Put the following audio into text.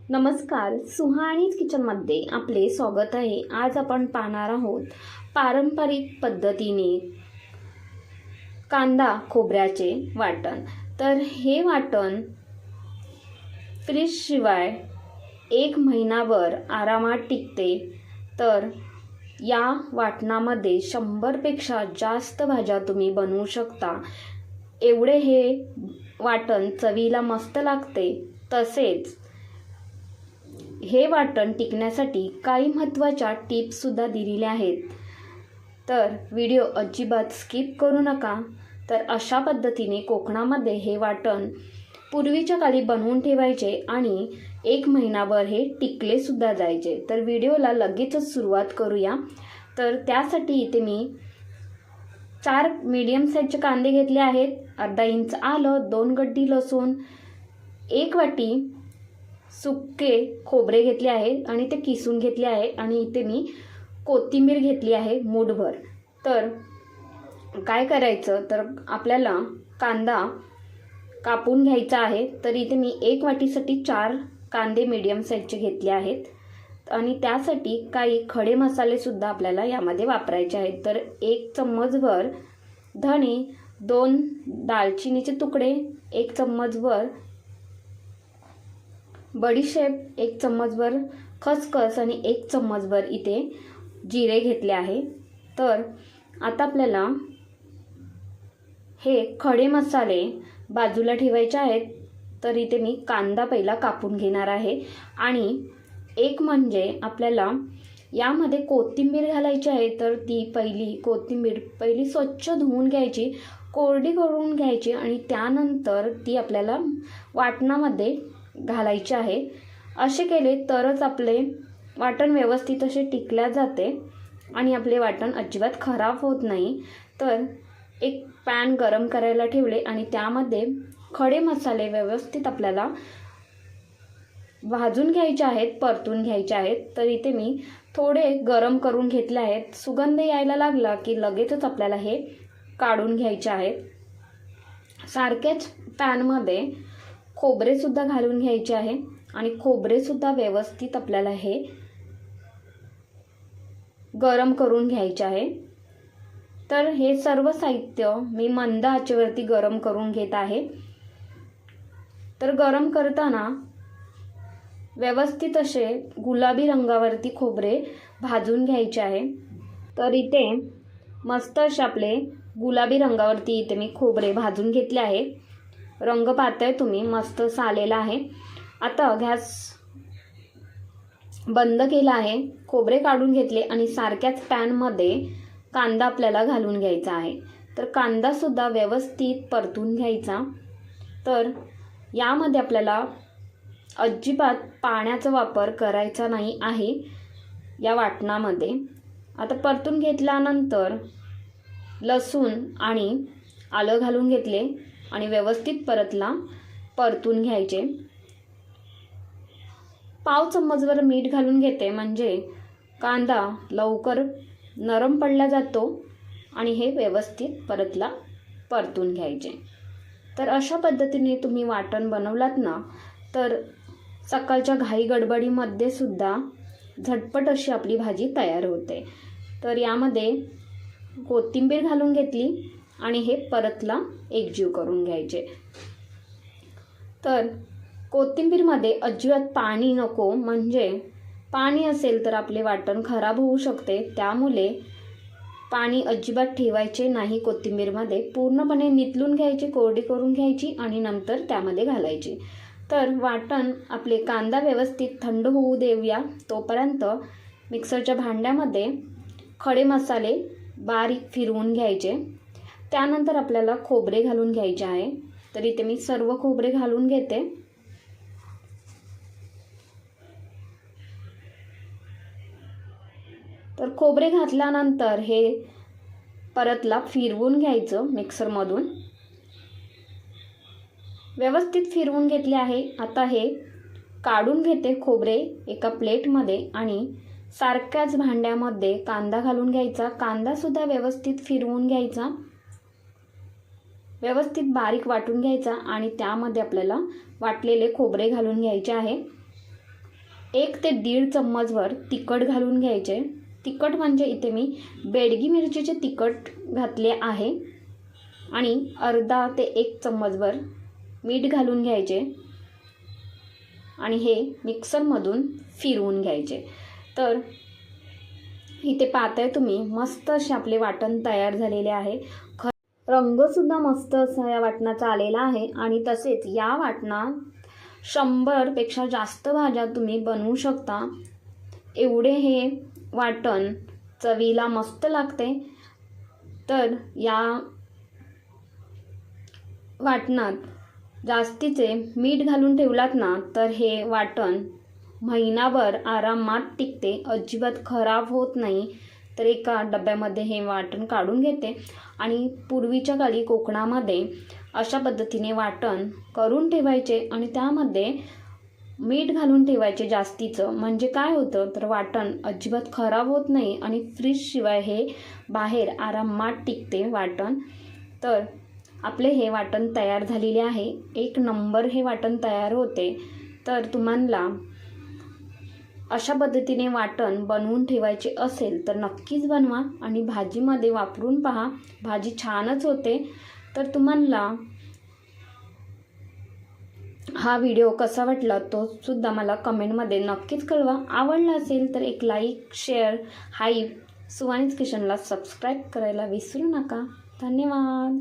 नमस्कार, सुहाणीज किचनमध्ये आपले स्वागत आहे। आज आपण पाहणार आहोत पारंपरिक पद्धतीने कांदा खोबऱ्याचे वाटण। तर हे वाटण फ्रीजशिवाय 1 महिनाभर आरामात टिकते। तर या वाटणामध्ये 100 पेक्षा जास्त भाज्या तुम्ही बनवू शकता। एवढे हे वाटण चवीला मस्त लागते। तसेच हे वाटण टिकण्यासाठी काही महत्त्वाच्या टिप्स सुद्धा दिलेल्या आहेत। तर व्हिडिओ अजिबात स्किप करू नका। तर अशा पद्धतीने कोकणामध्ये हे वाटण पूर्वीच्या काळी बनवून ठेवायचे आणि 1 महिनाभर हे टिकले सुद्धा जायचे। तर व्हिडिओला लगेचच सुरुवात करूया। तर त्यासाठी इथे मी 4 मीडियम साईजचे कांदे घेतले आहेत, अर्धा इंच आलं, 2 गड्डी लसूण, 1 वाटी सुके खोबरे घेतले आहे आणि ते किसून घेतले आहे आणि इथे मी कोथिंबीर घेतली आहे मूठभर। तर काय करायचं, तर आपल्याला कांदा कापून घ्यायचा आहे। तर इथे मी 1 वाटीसाठी 4 कांदे मीडियम साईजचे घेतले आहेत आणि त्यासाठी काही खडे मसाले सुद्धा आपल्याला यामध्ये वापरायचे आहेत। तर 1 चम्मचभर धणे, 2 दालचिनीचे तुकडे, 1 चम्मचभर बडीशेप, 1 चम्मचभर खसखस आणि 1 चम्मचभर इथे जिरे घेतले आहे। तर आता आपल्याला हे खडे मसाले बाजूला ठेवायचे आहेत। तर इथे मी कांदा पहिला कापून घेणार आहे आणि एक म्हणजे आपल्याला यामध्ये कोथिंबीर घालायची आहे। तर ती कोथिंबीर पहिली स्वच्छ धुवून घ्यायची, कोरडी करून घ्यायची आणि त्यानंतर ती आपल्याला वाटणामध्ये घालायचे आहे। असे केले तरच आपले वाटण व्यवस्थित असे टिकल्या जाते आणि आपले वाटण अजिबात खराब होत नाही। तर एक पॅन गरम करायला ठेवले आणि त्यामध्ये खडे मसाले व्यवस्थित आपल्याला भाजून घ्यायचे आहेत, परतून घ्यायचे आहेत। तर इथे मी थोडे गरम करून घेतले आहेत। सुगंध यायला लागला की लगेचच आपल्याला हे काढून घ्यायचे आहेत। सारख्याच पॅनमध्ये खोबरे सुद्धा घालून घ्यायचे आहे आणि खोबरे सुद्धा व्यवस्थित आपल्याला हे गरम करून घ्यायचे आहे। तर हे सर्व साहित्य मी मंद आचेवरती गरम करून घेत आहे। तर गरम करताना व्यवस्थित असे गुलाबी रंगावरती खोबरे भाजून घ्यायचे आहे। तर इथे मस्त असे आपले गुलाबी रंगावरती इथे मी खोबरे भाजून घेतले आहे। रंग पाहताय तुम्ही, मस्त आलेला आहे। आता गॅस बंद केला आहे, खोबरे काढून घेतले आणि सारख्याच पॅनमध्ये कांदा आपल्याला घालून घ्यायचा आहे। तर कांदा सुद्धा व्यवस्थित परतून घ्यायचा। तर यामध्ये आपल्याला अजिबात पाण्याचा वापर करायचा नाही आहे या वाटणामध्ये। आता परतून घेतल्यानंतर लसूण आणि आलं घालून घेतले आणि व्यवस्थित परतून घ्यायचे। पाव चम्मचभर मीठ घालून घेते म्हणजे कांदा लवकर नरम पडला जातो आणि हे व्यवस्थित परतून घ्यायचे। तर अशा पद्धतीने तुम्ही वाटण बनवलात ना, तर सकाळच्या घाई गडबडीमध्ये सुद्धा झटपट अशी आपली भाजी तयार होते। तर यामध्ये कोथिंबीर घालून घेतली आणि हे एकजीव करून घ्यायचे। तर कोथिंबीरमध्ये अजिबात पाणी नको, म्हणजे पाणी असेल तर आपले वाटण खराब होऊ शकते। त्यामुळे पाणी अजिबात ठेवायचे नाही कोथिंबीरमध्ये। पूर्णपणे निथळून घ्यायची, कोरडी करून घ्यायची आणि नंतर त्यामध्ये घालायची। तर वाटण आपले कांदा व्यवस्थित थंड होऊ देऊया। तोपर्यंत मिक्सरच्या भांड्यामध्ये खडे मसाले बारीक फिरवून घ्यायचे। त्यानंतर आपल्याला खोबरे घालून घ्यायचे आहे। तर इथे मी सर्व खोबरे घालून घेते। तर खोबरे घातल्यानंतर हे फिरवून घ्यायचं मिक्सरमधून। व्यवस्थित फिरवून घेतले आहे। आता हे काढून घेते खोबरे एका प्लेटमध्ये आणि सारख्याच भांड्यामध्ये कांदा घालून घ्यायचा। कांदा सुद्धा व्यवस्थित फिरवून घ्यायचा, व्यवस्थित बारीक वाटून घ्यायचा आणि त्यामध्ये आपल्याला वाटलेले खोबरे घालून घ्यायचे आहे। 1 ते 1.5 चम्मचभर तिखट घालून घ्यायचे. तिखट म्हणजे इथे मी बेडगी मिरचीचे तिखट घातले आहे. आणि अर्धा ते 1 चम्मचभर मीठ घालून घ्यायचे आणि हे मिक्सरमधून फिरवून घ्यायचे. तर इथे पाहताय तुम्ही मस्त असे आपले वाटण तयार झालेले आहे. रंगसुद्धा मस्त असा या वाटणाचा आलेला आहे. आणि तसेच या वाटणात 100पेक्षा जास्त भाज्या तुम्ही बनवू शकता. एवढे हे वाटण चवीला मस्त लागते. तर या वाटणात जास्तीचे मीठ घालून ठेवलात ना तर हे वाटण महिनाभर आरामात टिकते, अजिबात खराब होत नाही. तर एका डब्यामध्ये हे वाटण काढून घेते. आणि पूर्वीच्या काळी कोकणामध्ये अशा पद्धतीने वाटण करून ठेवायचे आणि त्यामध्ये मीठ घालून ठेवायचे जास्तीचं. म्हणजे काय होतं तर वाटण अजिबात खराब होत नाही आणि फ्रीजशिवाय हे बाहेर आरामात टिकते वाटण. तर आपले हे वाटण तयार झालेले आहे. 1 नंबर हे वाटण तयार होते. तर तुम्हाला अशा पद्धतीने वाटण बनवून ठेवायचे असेल तर नक्कीच बनवा आणि भाजीमध्ये वापरून पहा, भाजी छानच होते. तर तुम्हाला हा व्हिडिओ कसा वाटला तो सुद्धा मला कमेंटमध्ये नक्कीच कळवा. आवडला असेल तर एक लाईक, शेअर, हाईप, सुवानीज किचनला सबस्क्राईब करायला विसरू नका. धन्यवाद.